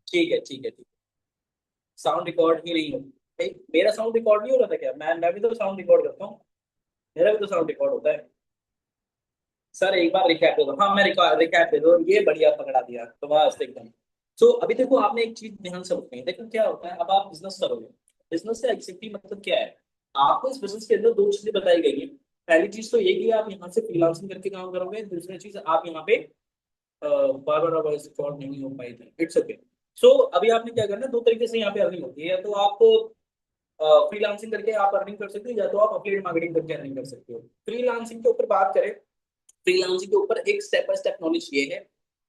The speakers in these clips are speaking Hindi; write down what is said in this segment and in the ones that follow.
ठीक है ठीक है ठीक है। साउंड रिकॉर्ड ही नहीं हो भाई, मेरा साउंड रिकॉर्ड नहीं हो रहा था क्या? मैं भी तो साउंड रिकॉर्ड करता हूँ। मेरा भी तो साउंड रिकॉर्ड होता है। सर एक बार रिकैप दे दो। हाँ मैं रिकैप दे दो, ये बढ़िया पकड़ा दिया तो बस एकदम। सो अभी देखो, आपने एक चीज ध्यान से रखनी है। देखो क्या होता है, अब आप बिजनेस करोगे। बिजनेस से एक्टिविटी मतलब क्या है? आपको इस बिजनेस के अंदर दो चीजें बताई गई है। पहली चीज तो ये कि आप यहाँ से फ्रीलांसिंग करके काम करोगे। दूसरी चीज आप यहाँ पे बार बार वॉइस रिकॉर्ड नहीं हो पाई थी, इट्स ओके। सो अभी आपने क्या करना है, दो तरीके से यहाँ पे अर्निंग होती है। या तो आप फ्रीलांसिंग करके आप अर्निंग कर सकते हो, या तो आप अफिलिएट मार्केटिंग करके अर्निंग कर सकते हो। फ्रीलांसिंग के ऊपर बात करें, फ्रीलांसिंग के ऊपर एक स्टेप बाय स्टेप नॉलेज ये है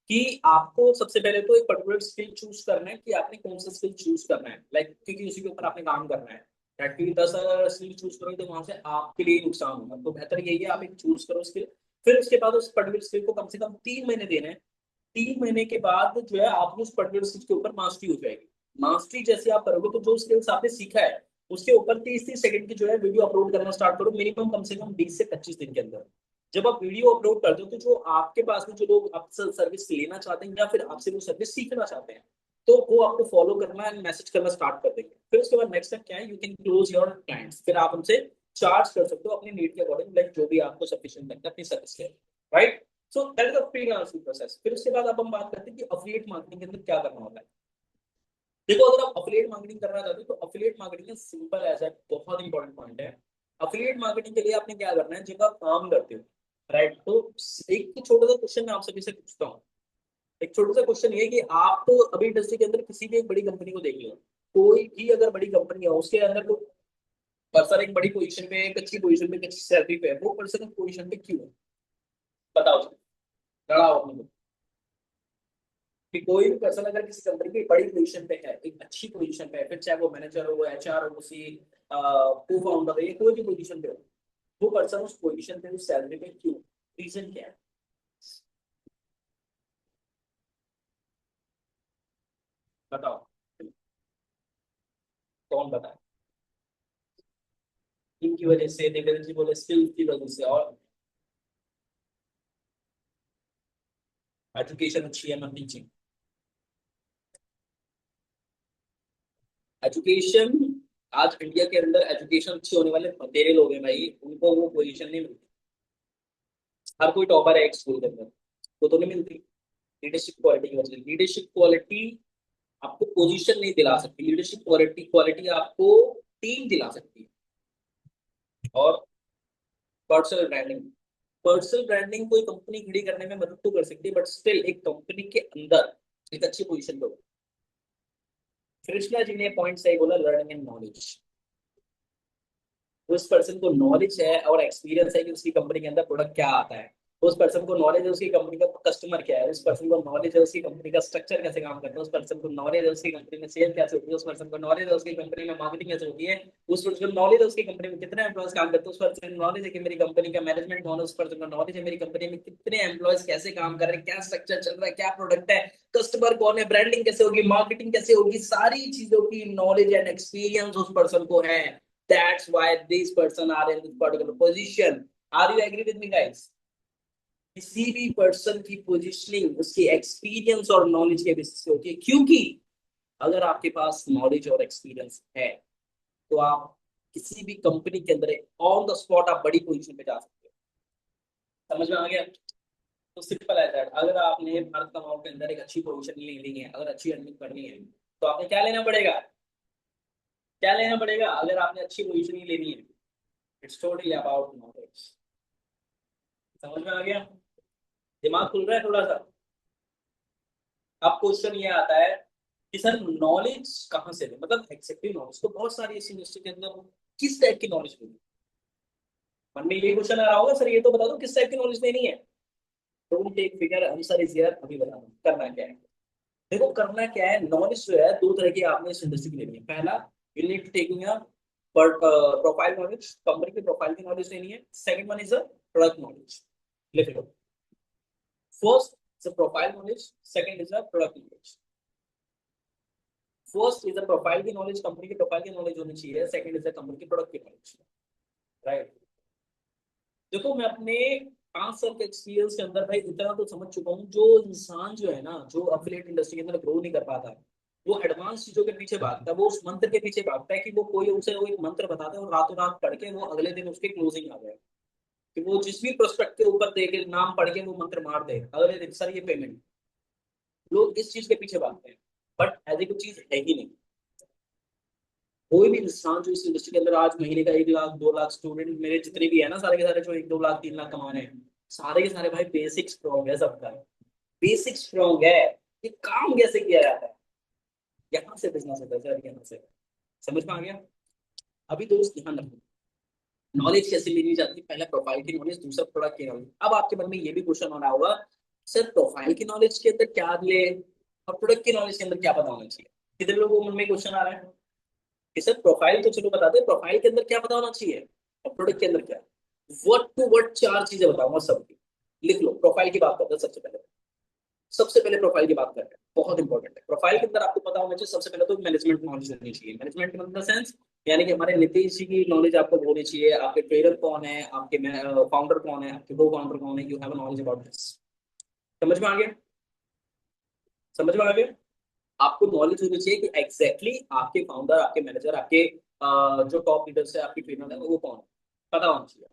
कि आपको सबसे पहले तो एक पर्टिकुलर स्किल चूज करना है कि आपने कौन सा स्किल चूज करना है, लाइक क्योंकि उसी के ऊपर आपने काम करना है। क्योंकि 10 स्किल चूज करोगे तो वहां से आपके लिए नुकसान होगा। तो बेहतर यही है आप एक चूज करो स्किल। फिर उसके बाद उस पर्टिकुलर स्किल को कम से कम 3 महीने देना है। 3 महीने के बाद जो है आपको उस पर्टिकुलर स्किल के ऊपर मास्टरी हो जाएगी। मास्टरी जैसे आप करोगे तो जो स्किल्स आपने सीखा है उसके ऊपर 30-30 सेकंड की जो है वीडियो अपलोड करना स्टार्ट करो, मिनिमम कम से कम 20 से 25 दिन के अंदर। जब आप वीडियो अपलोड करते हो तो जो आपके पास में जो लोग आपसे सर्विस लेना चाहते हैं या फिर आपसे वो सर्विस सीखना चाहते हैं, तो वो आपको फॉलो करना एंड मैसेज करना स्टार्ट कर देंगे। फिर उसके बाद नेक्स्ट स्टेप क्या है, you can close your clients. फिर आप उनसे चार्ज कर सकते हो अपनी नीड के अकॉर्डिंग, लाइक जो भी आपको सफिशिएंट लगता है अपनी सर्विस के। Right. So that is the freelancing process. फिर उसके बाद अब हम बात करते हैं कि अफिलिएट मार्केटिंग के अंदर क्या करना होता है। देखो अगर आप अफिलिएट मार्केटिंग करना चाहते हो तो अफिलिएट मार्केटिंग सिंपल एज है, बहुत इंपॉर्टेंट पॉइंट है। अफिलिएट मार्केटिंग के लिए आपने क्या करना है, जब आप काम करते हो, राइट, तो एक छोटा सा क्वेश्चन मैं आप सभी से पूछता हूँ। एक छोटा सा क्वेश्चन ये है कि आप तो अभी इंडस्ट्री के अंदर किसी भी एक बड़ी कंपनी को देख लो। कोई भी अगर बड़ी कंपनी है उसके अंदर कोई पर्सन एक बड़ी पोजीशन पे, एक अच्छी पोजीशन पे, एक अच्छी सैलरी पे है, वो पर्सन उस पोजीशन पे क्यों है? बताओ। लड़ाओ अपने को। कि कोई भी पर्सन अगर किसी कंपनी की बड़ी पोजीशन पे है, एक अच्छी पोजीशन पे है, फिर चाहे वो मैनेजर हो, एचआर हो, सी को फाउंडर हो, या कोई भी पोजीशन पे हो, वो पर्सन उस पोजीशन पे, उस सैलरी पे क्यों? रीजन क्या है? बताओ। कौन बताए? इनकी वजह से, देवेंद्र जी बोले स्किल की वजह से, और एजुकेशन अच्छी है, मतलब टीचिंग। एजुकेशन, आज इंडिया के अंदर एजुकेशन अच्छी होने वाले बतेरे लोग हैं भाई, उनको वो पोजीशन नहीं मिलती। हर कोई टॉपर है एक स्कूल के अंदर, वो तो नहीं मिलती। लीडरशिप क्वालिटी की वजह से। लीडरशिप क्वालिटी आपको पोजीशन नहीं दिला सकती, लीडरशिप क्वालिटी क्वालिटी आपको टीम दिला सकती है। और पर्सनल ब्रांडिंग, पर्सनल ब्रांडिंग कोई कंपनी खड़ी करने में मदद तो कर सकती है, बट स्टिल एक कंपनी के अंदर एक अच्छी पोजीशन पे हो। कृष्णा जी ने पॉइंट सही बोला, लर्निंग एंड नॉलेज। उस पर्सन को नॉलेज है और एक्सपीरियंस है कि उसकी कंपनी के अंदर प्रोडक्ट क्या आता है। उस पर्सन को नॉलेज है उसकी कंपनी का कस्टमर क्या है। उस पर्सन को नॉलेज है उसकी कंपनी का स्ट्रक्चर कैसे काम करता है। उस पर्सन को नॉलेज है उसकी कंपनी में सेल कैसे होती है। उस पर्सन को नॉलेज है उसकी कंपनी में मार्केटिंग कैसे होती है। उस पर्सन को नॉलेज है उसकी कंपनी में कितने एम्प्लॉयज काम करते हैं। उस पर्सन को नॉलेज है कि मेरी कंपनी का मैनेजमेंट कौन है। उस पर्सन को नॉलेज है मेरी कंपनी में कितने एम्प्लॉयज कैसे काम कर रहे हैं, क्या स्ट्रक्चर चल रहा है, क्या प्रोडक्ट है, कस्टमर कौन है, ब्रांडिंग कैसे होगी, मार्केटिंग कैसे होगी। सारी चीजों की नॉलेज एंड एक्सपीरियंस उस पर्सन को है। That's why these person are in this particular position. Are you agree with me, guys? किसी भी पर्सन की पोजीशनिंग उसकी एक्सपीरियंस और नॉलेज के बेसिस पे होती है, क्योंकि अगर आपके पास नॉलेज और एक्सपीरियंस है तो आप किसी भी कंपनी के अंदर ऑन द स्पॉट आप बड़ी पोजीशन पे जा सकते हो। समझ में आ गया? तो सिंपल है दैट। अगर आपने भारत का माहौल के अंदर एक अच्छी पोजीशन लेनी है, अगर अच्छी अर्निंग करनी है, तो आपने क्या लेना पड़ेगा? क्या लेना पड़ेगा अगर आपने अच्छी पोजीशन ही लेनी है? It's totally about knowledge. समझ में आ गया? दिमाग खुल रहा है थोड़ा सा? अब क्वेश्चन ये आता है कि सर नॉलेज कहाँ से ले, मतलब एग्जैक्टली नॉलेज तो बहुत सारी ऐसी इंडस्ट्री के अंदर किस टाइप की नॉलेज लेनी? मन में ये क्वेश्चन आ रहा होगा, सर ये तो बता दो किस टाइप की नॉलेज लेनी है। Don't take figure, answer is here, अभी बता दो करना क्या है। देखो करना क्या है, नॉलेज जो है दो तरह की आपने इस इंडस्ट्री की लेनी है। पहला, you need to taking a profile knowledge, company की प्रोफाइल की नॉलेज लेनी है। Second one is a product knowledge. लिख लो। First is a profile knowledge, second is a product knowledge. First is the profile की नॉलेज, कंपनी की प्रोफाइल की नॉलेज होनी चाहिए। सेकंड इज द कंपनी की प्रोडक्ट की नॉलेज। राइट। देखो मैं अपने 5 साल के एक्सपीरियंस के अंदर भाई इतना तो समझ चुका हूँ, जो इंसान जो है ना, जो एफिलिएट इंडस्ट्री के अंदर ग्रो नहीं कर पाता है, वो एडवांस चीजों के पीछे भागता है, वो उस मंत्र के पीछे भागता है कि वो कोई उसे वो एक मंत्र बताता है और रातों रात पढ़ के वो अगले दिन उसकी क्लोजिंग आ जाए, कि वो जिस भी प्रोस्पेक्ट के ऊपर दे के नाम पढ़ के वो मंत्र मार दे अगले दिन, सर ये पेमेंट। लोग इस चीज के पीछे भागते हैं, बट ऐसी कुछ चीज है ही नहीं। कोई भी इंसान जो इस इंडस्ट्री के अंदर आज महीने का 1 लाख 2 लाख, स्टूडेंट मेरे जितने भी है ना सारे के सारे, जो 1 2 लाख 3 लाख कमा रहे हैं, सारे के सारे भाई बेसिक स्ट्रॉन्ग है सबका। बेसिक स्ट्रॉन्ग है कि काम कैसे किया जाता है, यहाँ से बिजनेस होता है सर, यहाँ से। समझ में आ गया? अभी दोस्त ध्यान रखो, नॉलेज कैसे लेनी जाती है, पहले प्रोफाइल की नॉलेज, दूसरा प्रोडक्ट की नॉलेज। अब आपके मन में ये भी क्वेश्चन हो रहा होगा, सर प्रोफाइल की नॉलेज के अंदर क्या ले और प्रोडक्ट की नॉलेज के अंदर क्या पता होना चाहिए? कितने लोगों के मन में क्वेश्चन आ रहा है कि सर प्रोफाइल तो चलो बता दे, प्रोफाइल के अंदर क्या पता होना चाहिए और प्रोडक्ट के अंदर क्या? वर्ड टू वर्ड 4 चीजें बताऊंगा सबकी, लिख लो। प्रोफाइल की बात करते हैं सबसे पहले। सबसे पहले प्रोफाइल की बात करते हैं, बहुत इंपॉर्टेंट है। प्रोफाइल के अंदर आपको पता होना चाहिए सबसे पहले तो मैनेजमेंट नॉलेज होनी चाहिए। मैनेजमेंट इन द सेंस, यानी कि हमारे नीतीश जी की नॉलेज आपको होनी चाहिए, आपके ट्रेडर कौन है, आपके फाउंडर कौन है, आपके वो फाउंडर कौन है, you have knowledge about this. समझ में आ गया? समझ में आ गया? आपको नॉलेज होनी चाहिए कि एग्जैक्टली आपके फाउंडर, आपके मैनेजर, आपके जो टॉप लीडर्स है, आपके ट्रेनर है, वो कौन है, पता होना चाहिए।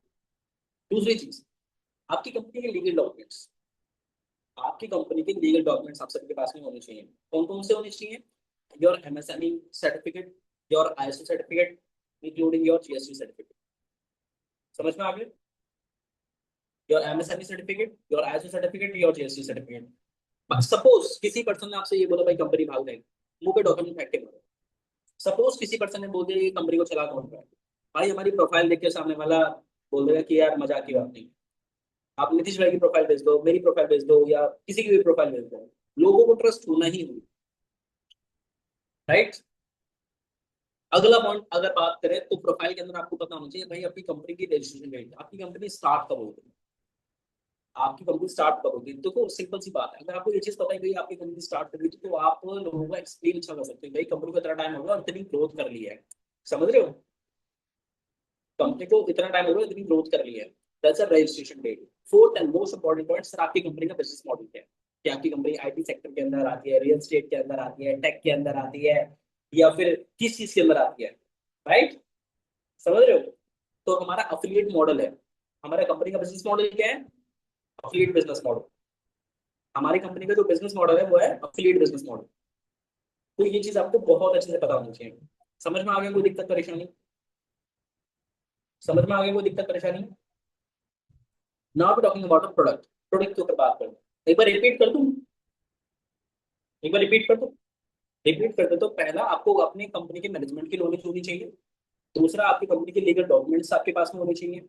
दूसरी चीज, आपकी कंपनी के लीगल डॉक्यूमेंट्स। आपकी कंपनी के लीगल डॉक्यूमेंट्स आप सबके पास में होने चाहिए। कौन कौन से होने चाहिए? Your MSME certificate, your ISO certificate, including your GST certificate. समझ में आ गया? Your MSME certificate, your ISO certificate, your GST certificate. Suppose किसी पर्सन ने आपसे ये बोला भाई कंपनी भाग देंगे, मुंह पे डॉक्यूमेंट फेंक के मारो। सपोज किसी पर्सन ने बोल दिया कि कंपनी को चला कौन रहा है, भाई हमारी प्रोफाइल देख के सामने वाला बोल देगा कि यार मजाक की बात नहीं, आप नीतीश भाई की प्रोफाइल भेज दो, मेरी प्रोफाइल भेज दो, या किसी की भी प्रोफाइल भेज दो। लोगों को ट्रस्ट होना ही होना, राइट? अगला पॉइंट अगर बात करें तो प्रोफाइल के अंदर आपको पता होना चाहिए भाई आपकी कंपनी की रजिस्ट्रेशन डेट, आपकी कंपनी स्टार्ट कब होगी, आपकी कंपनी स्टार्ट कब होगी। देखो सिंपल सी बात है, अगर आपको ये चीज पता है भाई आपकी कंपनी स्टार्ट कर रही है, तो आप लोगों का एक्सप्लेन अच्छा कर सकते हैं भाई कंपनी को इतना टाइम होगा और इतनी ग्रोथ कर ली है। समझ रहे हो? कंपनी को इतना टाइम होगा, इतनी ग्रोथ कर ली है, that's a registration date. Fourth and most important point, sir आपकी कंपनी का बिजनेस मॉडल क्या है, कि आपकी कंपनी आईटी सेक्टर के अंदर आती है, रियल एस्टेट के अंदर आती है, टेक के अंदर आती है, या फिर किस चीज के अंदर आती है, राइट? समझ रहे हो? तो हमारा अफिलिएट मॉडल है। हमारा कंपनी का बिजनेस मॉडल क्या है? Affiliate business model. हमारी कंपनी का जो बिजनेस मॉडल है वो है अफिलिएट बिजनेस मॉडल। तो ये चीज आपको बहुत अच्छे से पता होनी चाहिए। समझ में आ गया? कोई दिक्कत परेशानी? समझ में आ गया? कोई दिक्कत परेशानी? Now we talking about a product. Product के ऊपर बात करूं, एक बार रिपीट कर दूं, एक बार रिपीट कर दूं। रिपीट कर दो तो पहला, आपको अपनी कंपनी के मैनेजमेंट की नॉलेज होनी चाहिए। दूसरा, आपकी कंपनी के लीगल डॉक्यूमेंट्स आपके पास में होने चाहिए।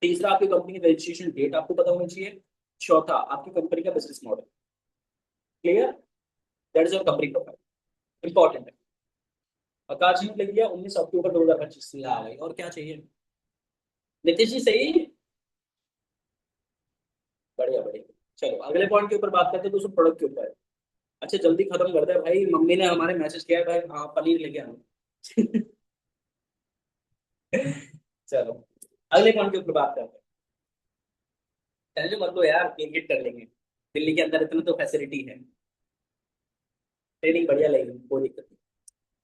तीसरा, आपकी कंपनी की रजिस्ट्रेशन डेट आपको पता होनी चाहिए। चौथा, आपकी कंपनी का business model. Clear? That is your company profile. Important है। आकाश जी ने लिख दिया 19 अक्टूबर 2025 से आ गई, और क्या चाहिए? नीतीश जी सही? बढ़िया बढ़िया। चलो अगले पॉइंट के ऊपर बात करते हैं, दोस्तों प्रोडक्ट के ऊपर। अच्छा जल्दी खत्म कर दे भाई, मम्मी ने हमारे मैसेज किया है भाई, हाँ पनीर लेके आना। चलो अगले पॉइंट के ऊपर बात करते हैं। टेंशन मत लो यार, क्रिकेट कर लेंगे, दिल्ली के अंदर इतना तो फैसिलिटी है, ट्रेनिंग बढ़िया लगेगी, कोई दिक्कत नहीं।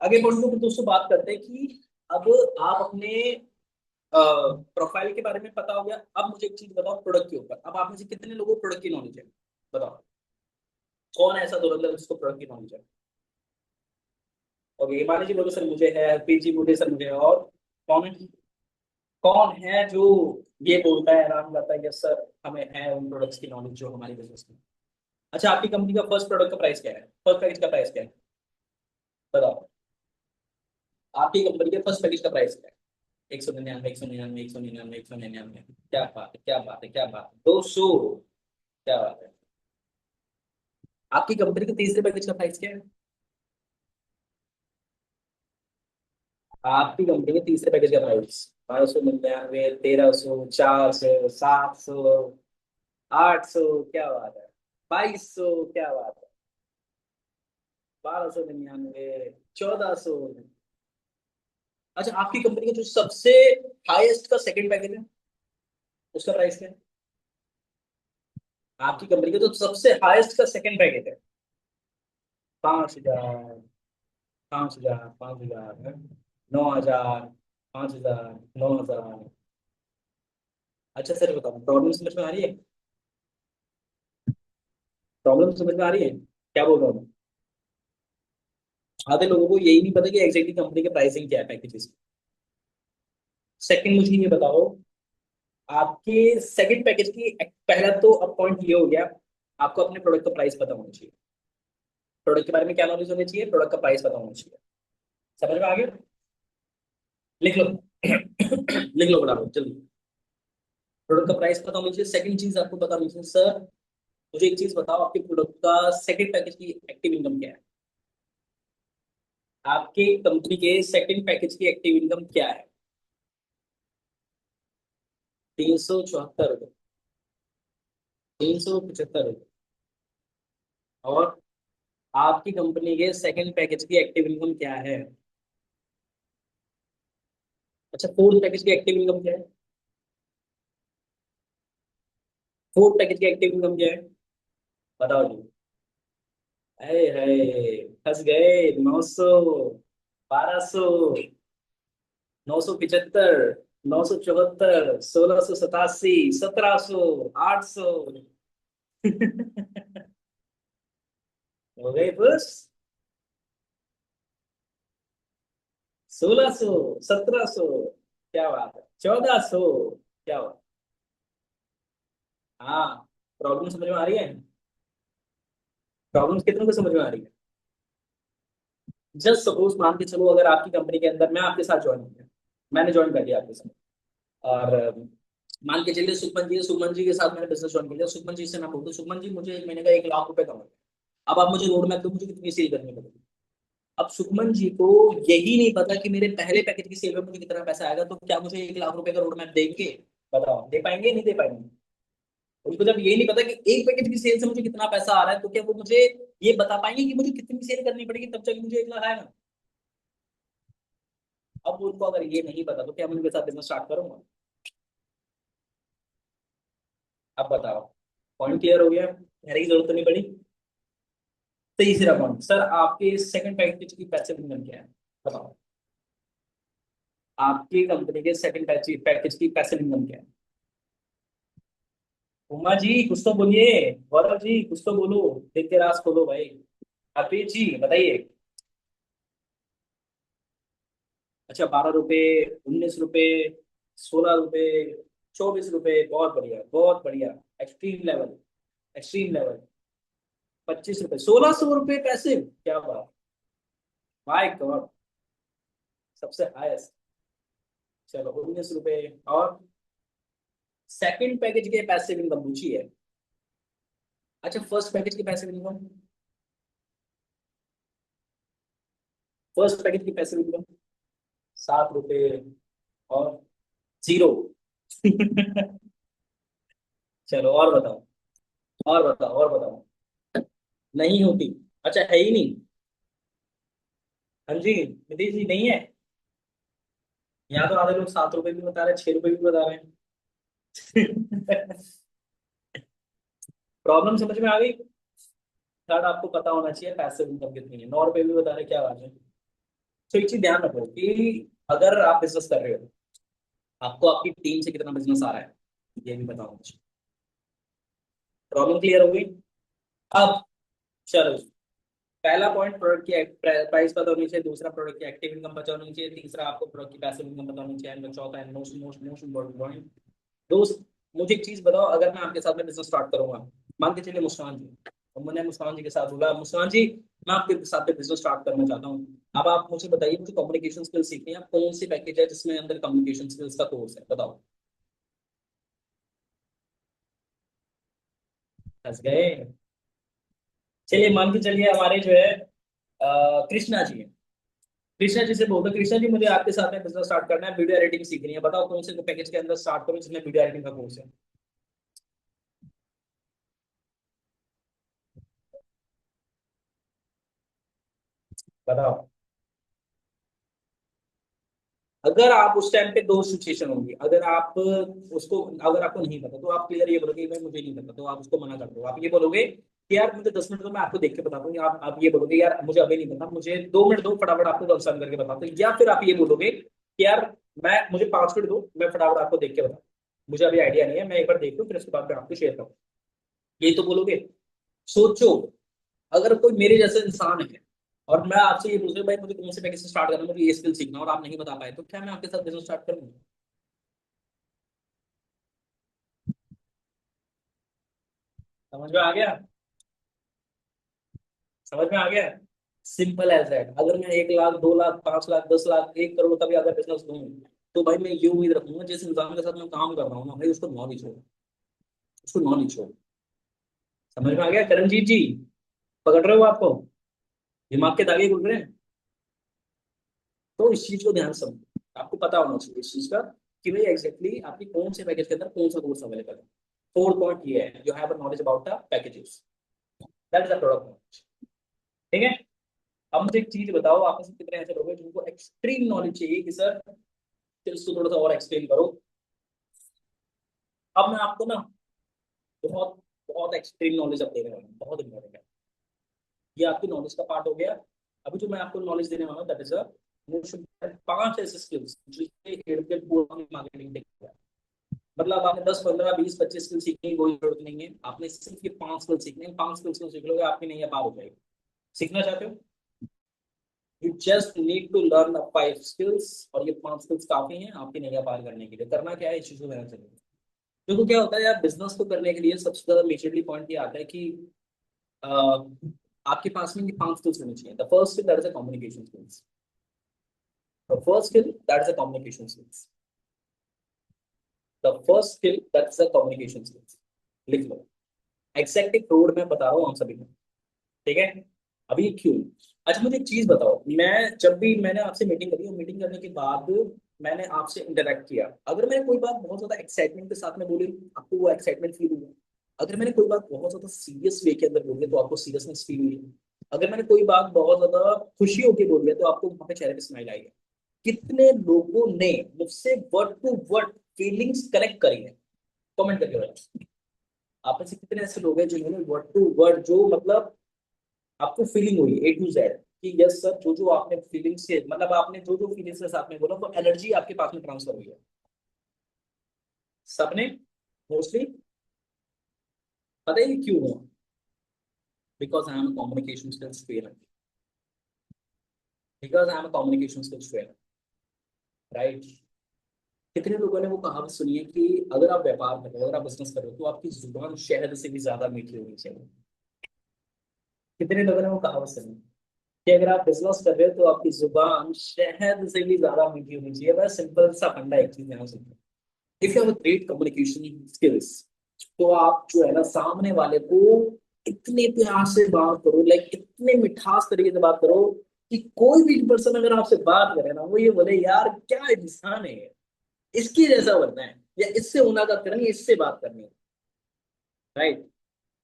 आगे पॉइंट के ऊपर दोस्तों बात करते हैं कि अब आप अपने प्रोफाइल के बारे में पता हो गया। अब मुझे एक चीज बताओ प्रोडक्ट के ऊपर, अब आप में से कितने लोगों को प्रोडक्ट की नॉलेज है? बताओ, कौन है ऐसा धुरंधर जिसको प्रोडक्ट की नॉलेज है? ओके, हिमानी जी बोलो सर मुझे है, पीजी बोले सर मुझे है, और कौन है? कौन है जो ये बोलता है, आराम करता है, यस सर हमें है उन प्रोडक्ट्स की नॉलेज जो हमारी बिजनेस में। अच्छा आपकी कंपनी का फर्स्ट प्रोडक्ट का प्राइस क्या है, फर्स्ट पैकेज का प्राइस क्या है? बताओ, आपकी कंपनी के फर्स्ट पैकेज का प्राइस क्या है? 199, 199, 199, 199। क्या बात है, क्या बात है, क्या बात है, 200। क्या बात है। आपकी कंपनी के तीसरे पैकेज का प्राइस क्या है? आपकी कंपनी के तीसरे पैकेज का प्राइस 1299, 1300, 400, 700, 800। क्या बात है। 2200। क्या बात है। 1299, 1400। अच्छा आपकी कंपनी का जो सबसे हाईएस्ट का सेकंड पैकेज है, उसका प्राइस क्या है? आपकी कंपनी का जो सबसे हाईएस्ट का सेकंड पैकेज है, 5000। 5,000, 5,000, 9,000, 5,000, 9,000। अच्छा सर बताओ, प्रॉब्लम समझ में आ रही है? प्रॉब्लम समझ में आ रही है क्या बोल रहा हूँ? आधे लोगों को यही नहीं पता कि एग्जैक्टली कंपनी के प्राइसिंग क्या है पैकेजेस। सेकंड मुझे ये बताओ, आपके सेकंड पैकेज की पहला तो अब पॉइंट ये हो गया, आपको अपने प्रोडक्ट का प्राइस पता होना चाहिए। प्रोडक्ट के बारे में क्या नॉलेज होनी चाहिए? प्रोडक्ट का प्राइस पता होना चाहिए। समझ में आ गया? लिख लो। लिख लो बराबर जल्दी। प्रोडक्ट का प्राइस पता होना चाहिए। सेकंड चीज आपको पता होनी चाहिए, सर मुझे एक चीज बताओ, आपके प्रोडक्ट का सेकंड पैकेज की एक्टिव इनकम क्या है? आपके कंपनी के सेकंड पैकेज की एक्टिव इनकम क्या है? 374 रुपये, 375 रुपये। और आपकी कंपनी के सेकंड पैकेज की एक्टिव इनकम क्या है? अच्छा, फोर्थ पैकेज की एक्टिव इनकम क्या है? फोर्थ पैकेज की एक्टिव इनकम क्या है? बताओ जी। अरे है, फंस गए। 900, 1200, 975, 974, 1687, 1700, 800। हो गए बस। 1600, 1700, क्या बात है, 1400, क्या बात। हाँ, प्रॉब्लम समझ में आ रही है? प्रॉब्लम कितनों को समझ में आ रही है? जस्ट सपोज मान के चलो, अगर आपकी कंपनी के अंदर मैं आपके साथ ज्वाइन किया, मैंने ज्वाइन कर लिया आपके साथ, और मान के चलिए सुमन जी के साथ मैंने बिजनेस ज्वाइन कर लिया। सुमन जी से मैं बोलूँ, सुमन जी मुझे एक महीने का 1 लाख रुपए कमाना है। अब आप मुझे रोड मैप दो, मुझे कितनी सेल करनी पड़ेगी। अब सुमन जी को यही नहीं पता कि मेरे पहले पैकेज की सेल में मुझे कितना पैसा आएगा, तो क्या मुझे 1 लाख रुपए का रोड मैप देंगे? बताओ, दे पाएंगे नहीं दे पाएंगे? उनको जब यही नहीं पता कि एक पैकेज की सेल से मुझे कितना पैसा आ रहा है, तो क्या वो मुझे ये बता पाएंगे कि मुझे कितनी सेल करनी पड़ेगी तब जाके मुझे 1 लाख आएगा? अब उनको अगर ये नहीं पता, तो क्या मैं उनके साथ बिजनेस स्टार्ट करूंगा? अब बताओ, पॉइंट क्लियर हो गया? कहने की जरूरत तो नहीं पड़ी। तीसरा पॉइंट, सर आपके सेकंड पैकेज की पैसे इनकम क्या है? बताओ, आपकी कंपनी के सेकंड पैकेज की पैसे इनकम क्या है? उमा जी कुछ तो बोलिए, गौरव जी कुछ तो बोलो, दिल के राज खोलो भाई। हफीज जी बताइए। अच्छा, 12 रुपए, 19 रुपए, 16 रुपए, 24 रुपए, बहुत बढ़िया बहुत बढ़िया। Extreme level, extreme level. 25 रुपए, 1600 रुपए पैसे, क्या बात। माय गॉड, सबसे हाईएस्ट। चलो 19 रुपए। और सेकंड पैकेज के पैसे इनकम पूछी है। अच्छा, फर्स्ट पैकेज के पैसे इनकम, फर्स्ट पैकेज के पैसे इनकम 7 रुपए और जीरो। चलो और बताओ, और बताओ, और बताओ। नहीं होती? अच्छा, है ही नहीं? हाँ जी, नीतीश जी नहीं है। यहाँ तो आधे लोग 7 रुपए भी बता रहे हैं, 6 रुपए भी बता रहे हैं। प्रॉब्लम समझ में आ गई? थर्ड, आपको पता होना चाहिए पैसिव इनकम कितनी है। 9 रुपए भी बता रहे हैं, क्या बात है। तो एक चीज ध्यान रखो कि अगर आप बिजनेस कर रहे हो, आपको आपकी टीम से कितना बिजनेस आ रहा है, ये भी बताओ मुझे। प्रॉब्लम क्लियर हो गई? अब चलो, पहला पॉइंट, प्रोडक्ट की प्राइस पता होनी चाहिए। दूसरा, प्रोडक्ट की एक्टिव इनकम पता होनी चाहिए। तीसरा, आपको प्रोडक्ट की पैसिव इनकम पता होनी चाहिए। एंड चौथा है most most most important point, दोस्त, मुझे एक चीज बताओ, अगर मैं आपके साथ में बिजनेस स्टार्ट करूंगा, मान के चलिए मुस्कान जी, और मैंने मुस्कान जी के साथ बोला, मुस्कान जी मैं आपके साथ में बिजनेस स्टार्ट करना चाहता हूँ। अब आप मुझे बताइए, मुझे कम्युनिकेशन स्किल्स सीखनी है, कौन सी पैकेज है जिसमें अंदर कम्युनिकेशन स्किल्स का कोर्स है, बताओ। फंस गए। चलिए मान के चलिए, हमारे जो है कृष्णा जी है। कृष्णा जी से बोलते, कृष्णा जी मुझे आपके साथ में बिजनेस स्टार्ट करना है, वीडियो एडिटिंग सीखनी है, बताओ कौन से पैकेज के अंदर स्टार्ट करूँ जिसमें वीडियो एडिटिंग का कोर्स है? बताओ। अगर आप उस टाइम पे, दो सिचुएशन होंगी, अगर आप उसको, अगर आपको नहीं पता तो आप क्लियर ये बोलोगे भाई मुझे नहीं पता, तो आप उसको मना कर दो। आप ये बोलोगे कि यार मुझे 10 मिनट दो, मैं आपको देख के बताता हूँ, आप ये बोलोगे यार मुझे अभी नहीं पता, मुझे 2 मिनट दो, फटाफट आपको कंसर्न करके बताता हूँ, या फिर आप ये बोलोगे कि यार मैं मुझे 5 मिनट दो, मैं फटाफट आपको देख के बताऊँ, मुझे अभी आइडिया नहीं है, मैं एक बार देख लूँ फिर उसके बाद मैं आपको शेयर करूँ, ये तो बोलोगे। सोचो, अगर कोई मेरे जैसे इंसान है और मैं आपसे ये पूछ रहा हूँ भाई मुझे कौन से पैकेज से स्टार्ट करना है, मुझे ये स्किल सीखना है, और आप नहीं बता पाए, तो क्या मैं आपके साथ बिजनेस स्टार्ट करूंगा? समझ में आ गया? समझ में आ गया? Simple as that. अगर मैं 1 लाख, 2 लाख, 5 लाख, 10 लाख, 1 करोड़ का भी अगर बिजनेस दूं, तो भाई मैं ये उम्मीद रखूंगा जिस इंसान के साथ मैं काम कर रहा हूँ ना भाई, उसको नॉलेज हो, उसको नॉलेज हो। समझ में आ गया करणजीत जी? पकड़ रहे हो आपको? दिमाग के दागे खुल रहे हैं? तो इस चीज को ध्यान से समझो, आपको पता होना चाहिए इस चीज का कि भाई एग्जैक्टली आपकी कौन से पैकेज के अंदर कौन सा कोर्स अवेलेबल है। 4 पॉइंट ये है, you have knowledge about the packages, that is the product knowledge. ठीक है? अब मुझे एक चीज बताओ, आप में से कितने ऐसे लोग हैं जिनको एक्सट्रीम नॉलेज चाहिए कि सर इसको थोड़ा सा और एक्सप्लेन करो। अब मैं आपको ना बहुत बहुत एक्सट्रीम नॉलेज अब देने वाला हूँ, बहुत इंपॉर्टेंट है। ये आपकी नॉलेज का पार्ट हो गया। अभी जो मैं आपको नॉलेज देने वाला हूँ दैट इज अ मोशन, 5 ऐसे स्किल्स जिसके इर्द गिर्द पूरा मार्केटिंग टेक। मतलब आपने 10, 15, 20, 25 स्किल सीखने की कोई जरूरत नहीं है, आपने सिर्फ ये 5 स्किल सीखने हैं, 5 स्किल्स को सीख लोगे आपकी नहीं पार हो जाएगी। सीखना चाहते हो? You just need to learn 5 skills, और ये 5 स्किल्स काफी हैं आपकी नहीं पार करने के लिए। करना क्या है, इस चीज को रहना चाहिए। देखो क्या होता है यार, बिजनेस को करने के लिए सबसे ज्यादा मेजरली पॉइंट ये आता है कि अ, आपके पास में ये 5 स्किल्स होनी चाहिए। The first skill that is a communication skills. The first skill that is a communication skills. The first skill that is a communication skills. लिख लो, एग्जैक्ट रोड मैं बता रहा हूँ हम सभी को। ठीक है? अभी क्यों? अच्छा मुझे एक चीज बताओ, मैं जब भी मैंने आपसे मीटिंग करी और मीटिंग करने के बाद मैंने आपसे इंटरेक्ट किया, अगर मैंने कोई बात बहुत ज्यादा एक्साइटमेंट के साथ में बोली, आपको वो एक्साइटमेंट फील हुआ? अगर मैंने कोई बात बहुत ज्यादा सीरियस वे के अंदर बोली तो आपको सीरियसनेस फील हुई? अगर मैंने कोई बात बहुत ज्यादा खुशी होकर बोली है तो आपको वहां पे चेहरे पे स्माइल आई है? कितने लोगों ने मुझसे word to word feelings connect करी है? कमेंट करके बताओ। आप में से कितने ऐसे लोग हैं जिन्होंने वर्ड टू वर्ड जो मतलब आपको फीलिंग हुई A to Z कि यस सर, जो जो आपने फीलिंग से मतलब आपने जो जो फीलिंग्स के साथ में बोला वो एनर्जी आपके पास में ट्रांसफर हुई है? सबने? मोस्टली? पता है ये क्यों हुआ? Because I am communication skills trainer. Because I am communication skills trainer, right? कितने लोगों ने वो कहावत सुनी है कि अगर आप व्यापार कर रहे हो, अगर आप बिजनेस कर रहे हो, तो आपकी जुबान शहद से भी ज्यादा मीठी होनी चाहिए? कितने लोगों ने वो कहावत सुनी है कि अगर आप बिजनेस कर रहे हो तो आपकी जुबान शहद से भी ज्यादा मीठी होनी चाहिए? बस सिंपल सा फंडा एक चीज ध्यान से, if you have great communication skills, तो आप जो है ना सामने वाले को इतने प्यार से बात करो, लाइक इतने मिठास तरीके से बात करो कि कोई भी पर्सन अगर आपसे बात करे ना वो ये बोले यार क्या इंसान है ये, इसकी जैसा बनना है, या इससे मुलाकात करनी है, इससे बात करनी है। राइट?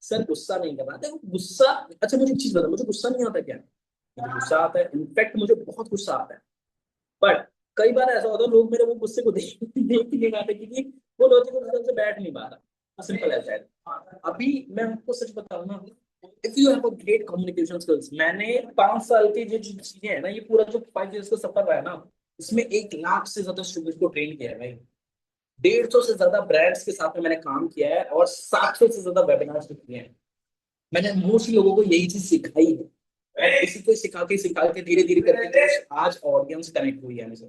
सर गुस्सा नहीं करना, देखो गुस्सा, अच्छा मुझे एक चीज बता, मुझे गुस्सा नहीं आता क्या? मुझे गुस्सा आता है, इनफैक्ट मुझे बहुत गुस्सा आता है। बट कई बार ऐसा होता है लोग मेरे वो गुस्से को देख देख ही नहीं पाते, क्योंकि वो लॉजिकल रीजन से बैठ नहीं पा रहा, सिंपल एज दैट। अभी मैं आपको सच बताऊं ना, if you have a great communication skills, मैंने 5 साल की जो जो चीजें है ना, ये पूरा जो 5 इयर्स का सफर रहा है ना, इसमें 1 लाख से ज्यादा स्टूडेंट्स को ट्रेन किया है भाई। 150 से ज्यादा ब्रांड्स के साथ में मैंने काम किया है, और 700 से ज्यादा वेबिनार्स किए हैं। मैंने मोस्टली लोगों को यही चीज सिखाई है, और इसी को सिखा के धीरे धीरे करके आज ऑडियंस कनेक्ट हुई है मुझे।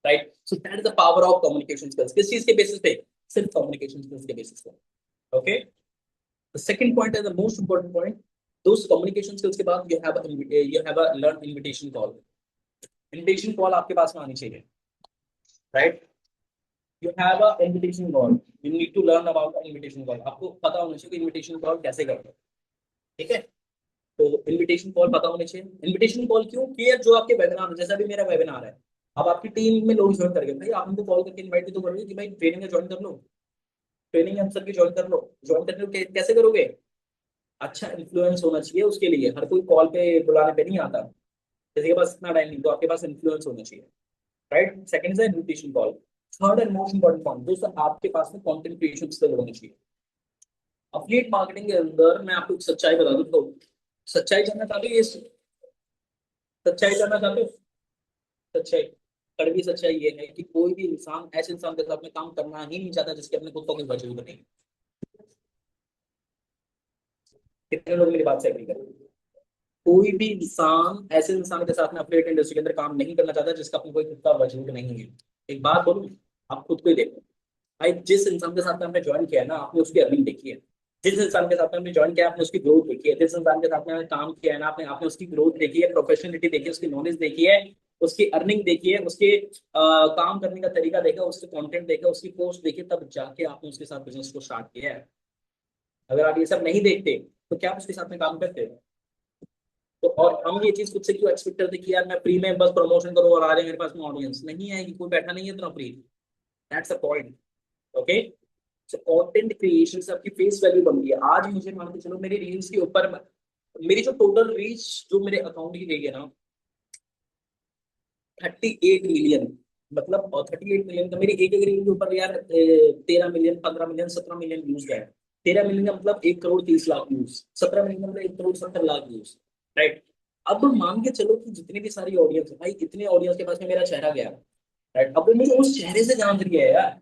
Right? So that is the power of communication skills. किस चीज के बेसिस पे? सिर्फ कम्युनिकेशन स्किल्स के बेसिस पे। Okay? The second point is the most important point. दोस्त कम्युनिकेशन स्किल्स के बाद you have a learn invitation call. Invitation call आपके पास में आनी चाहिए। Right? You have a invitation call, you need to learn about invitation call. आपको पता होना चाहिए कि इनविटेशन कॉल कैसे करते हैं। ठीक है? तो इनविटेशन कॉल पता होने चाहिए। इनविटेशन कॉल क्यों? कि यार जो आपके वेबिनार, जैसा भी मेरा वेबिनार है, अब आपकी टीम में लोग ज्वाइन कर गए, भाई आप उनको कॉल करके इनवाइट भी तो करोगे कि भाई ट्रेनिंग में ज्वाइन कर लो, ट्रेनिंग हम सबकी ज्वाइन कर लो। ज्वाइन करने को कैसे करोगे? अच्छा इन्फ्लुएंस होना चाहिए उसके लिए, हर कोई कॉल पे बुलाने पे नहीं आता, किसी के पास इतना टाइम नहीं, तो आपके पास इन्फ्लुएंस होना चाहिए। राइट? सेकंड है invitation call. Third and most important point दोस्तों, आपके पास में कंटेंट क्रिएशन स्किल होनी चाहिए। अफिलिएट मार्केटिंग के अंदर मैं आपको एक सच्चाई बता दूं तो, सच्चाई जानना चाहते हो ये, सच्चाई जानना चाहते हो? सच्चाई, कड़वी सच्चाई ये है कि कोई भी इंसान ऐसे इंसान के साथ में काम करना ही नहीं चाहता जिसके अपने खुद को कोई वजूद नहीं। कितने लोग मेरी बात से एग्री करें? कोई भी इंसान ऐसे इंसान के साथ में अपडेट इंडस्ट्री के अंदर काम नहीं करना चाहता जिसका अपना कोई खुद का वजूद नहीं है। एक बात बोलूं, आप खुद को ही देखो भाई, जिस इंसान के साथ में आपने ज्वाइन किया है ना, आपने उसकी अर्निंग देखी है। जिस इंसान के साथ में आपने ज्वाइन किया है, आपने उसकी ग्रोथ देखी है। जिस इंसान के साथ में आपने काम किया है ना, आपने आपने उसकी ग्रोथ देखी है, प्रोफेशनलिटी देखी है, उसकी नॉलेज देखी है, उसकी अर्निंग देखी है, उसके काम करने का तरीका देखा, उसके कंटेंट देखा, उसकी पोस्ट देखी, तब जाके आपने उसके साथ बिजनेस को स्टार्ट किया है। अगर आप ये सब नहीं देखते तो क्या आप उसके साथ में काम करते? तो और हम ये चीज खुद से क्यों एक्सपेक्ट करते कि यार मैं फ्री में बस प्रमोशन करूँ और आ जाए मेरे पास में ऑडियंस? नहीं आएगी, कोई बैठा नहीं है इतना free. That's a point. Okay, so content creation से आपकी फेस वैल्यू बन गई है। आज मुझे मान के चलो मेरी रील्स के ऊपर मेरी जो टोटल रीच जो मेरे अकाउंट की गई है ना, 38 मिलियन। मतलब 38 मिलियन का मेरी एक एक रील के ऊपर यार 13 मिलियन, 15 मिलियन, 17 मिलियन व्यूज गए। 13 मिलियन का मतलब 1 करोड़ 30 लाख व्यूज, 17 मिलियन का मतलब 1 करोड़ 70 लाख व्यूज। राइट। अब मान के चलो कि जितनी भी सारी ऑडियंस है भाई, इतने ऑडियंस के पास में मेरा चेहरा गया। राइट, अब वो मुझे उस चेहरे से जान रही है यार,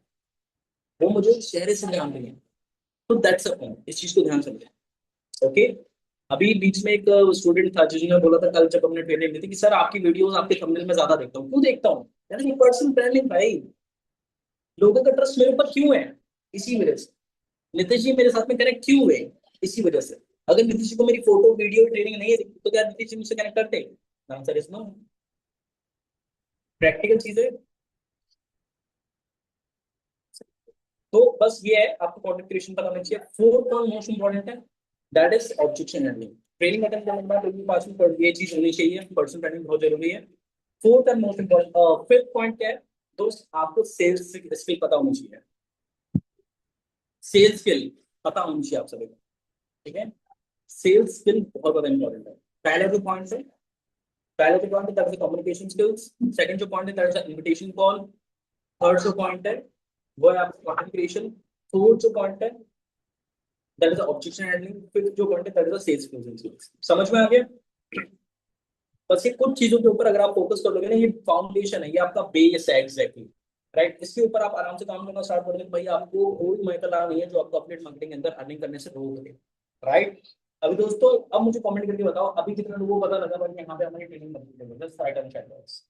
वो मुझे उस चेहरे से जान रही है। तो दैट्स अ पॉइंट, इस चीज को ध्यान से रखें। ओके। अभी बीच में एक स्टूडेंट था जिन्होंने बोला था कल जब हमने ट्रेनिंग ली थी कि सर आपकी वीडियोस आपके थंबनेल में ज्यादा देखता हूँ। क्यों देखता हूँ? यार ये पर्सनल ब्रांडिंग भाई, लोगों का ट्रस्ट मेरे ऊपर क्यों है? इसी वजह से। नितिश जी मेरे साथ में कनेक्ट क्यों हुए? इसी वजह से। अगर नितिश जी को मेरी फोटो वीडियो ट्रेनिंग नहीं है तो क्या नितिश जी मुझसे कनेक्ट करते? Answer is no. प्रैक्टिकल चीजें। तो बस ये है, आपको कंटेंट क्रिएशन पता होना चाहिए। फोर्थ और मोस्ट इंपॉर्टेंट है, that is objection handling. Training attend करने के बाद लोगों के पास में ये चीज होनी चाहिए, पर्सनल ब्रांडिंग बहुत जरूरी है। Fourth and most important, fifth point क्या है दोस्त, आपको सेल्स स्किल पता होनी चाहिए। सेल्स स्किल पता होनी चाहिए आप सभी को। ठीक है, सेल्स स्किल बहुत ज्यादा इंपॉर्टेंट है। पहले जो पॉइंट है, पहले जो पॉइंट है that is communication skills. Second जो पॉइंट है that is invitation call. Third जो पॉइंट है वो है आपका कंटेंट क्रिएशन। फोर्थ जो पॉइंट है that is objection handling. Fifth जो पॉइंट है दैट इज सेल्स स्किल्स। समझ में आ गया? बस ये कुछ चीजों के ऊपर अगर आप फोकस कर लोगे ना, ये फाउंडेशन है, ये आपका बेस है एग्जैक्टली। राइट, इसके ऊपर आप आराम से काम करना स्टार्ट कर देंगे भाई, आपको कोई मैटर नहीं है जो आपको अपने मार्केटिंग के अंदर अर्निंग करने से रोक दे। राइट। अभी दोस्तों, अब मुझे कमेंट करके बताओ अभी कितने लोगों को पता लगा भाई यहाँ पे हमारी ट्रेनिंग कंप्लीट है? Just right and chat box.